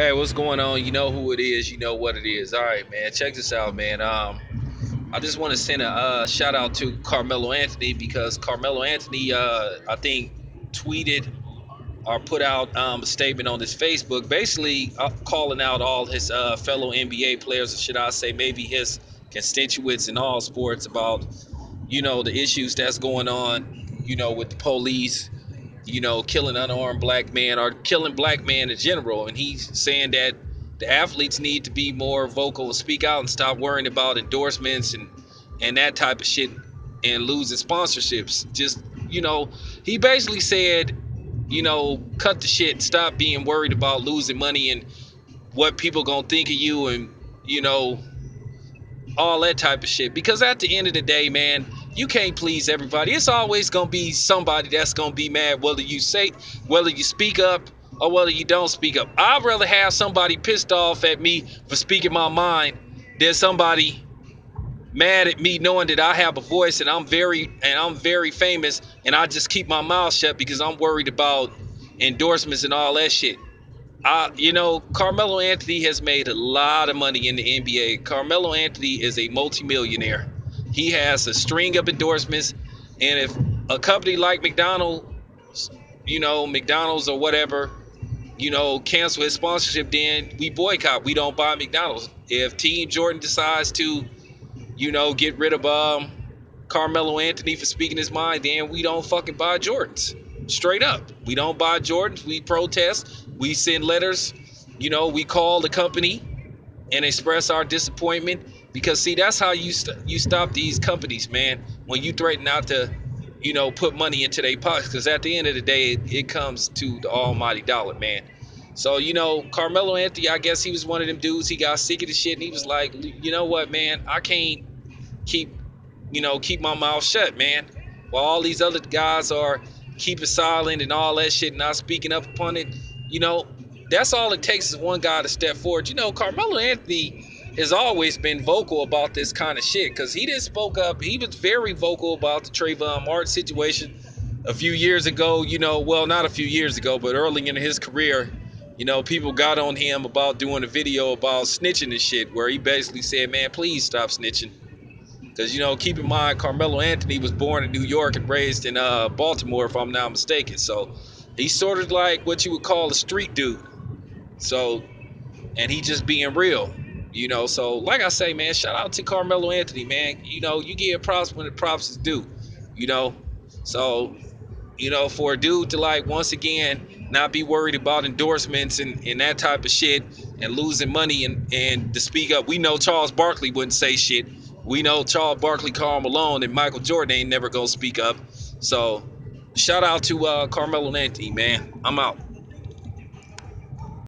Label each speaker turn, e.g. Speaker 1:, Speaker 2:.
Speaker 1: Hey, what's going on? You know who it is. You know what it is. All right, man. Check this out, man. I just want to send a shout out to Carmelo Anthony because Carmelo Anthony, I think, tweeted or put out a statement on his Facebook, basically calling out all his fellow NBA players, or should I say, maybe his constituents in all sports about the issues that's going on, with the police, killing unarmed black men or killing black men in general. And he's saying that the athletes need to be more vocal and speak out and stop worrying about endorsements and that type of shit and losing sponsorships. Just, he basically said, cut the shit, stop being worried about losing money and what people gonna think of you and, you know, all that type of shit. Because at the end of the day, man, you can't please everybody. It's always gonna be somebody that's gonna be mad whether you speak up or whether you don't speak up. I'd rather have somebody pissed off at me for speaking my mind than somebody mad at me knowing that I have a voice and I'm very famous and I just keep my mouth shut because I'm worried about endorsements and all that shit. Carmelo Anthony has made a lot of money in the NBA. Carmelo Anthony is a multimillionaire. He has a string of endorsements, and if a company like McDonald's or whatever, cancel his sponsorship, then we boycott. We don't buy McDonald's. If Team Jordan decides to, get rid of Carmelo Anthony for speaking his mind, then we don't fucking buy Jordans. Straight up. We don't buy Jordans. We protest. We send letters. We call the company and express our disappointment. Because, see, that's how you stop these companies, man. When you threaten not to, put money into their pockets. Because at the end of the day, it comes to the almighty dollar, man. So, Carmelo Anthony, I guess he was one of them dudes. He got sick of the shit and he was like, you know what, man? I can't keep keep my mouth shut, man. While all these other guys are keeping silent and all that shit, not speaking up upon it, that's all it takes is one guy to step forward. Carmelo Anthony has always been vocal about this kind of shit because he didn't spoke up. He was very vocal about the Trayvon Martin situation a few years ago. Well, not a few years ago, but early in his career. People got on him about doing a video about snitching and shit, where he basically said, man, please stop snitching. Because, keep in mind, Carmelo Anthony was born in New York and raised in Baltimore, if I'm not mistaken. So he's sort of like what you would call a street dude. So, and he just being real, So, like I say, man, shout out to Carmelo Anthony, man. You give props when the props is due, you know. So, for a dude to, like, once again, not be worried about endorsements and that type of shit and losing money and to speak up. We know Charles Barkley wouldn't say shit. We know Charles Barkley, Karl Malone, and Michael Jordan ain't never gonna speak up. So shout out to Carmelo Anthony, man. I'm out.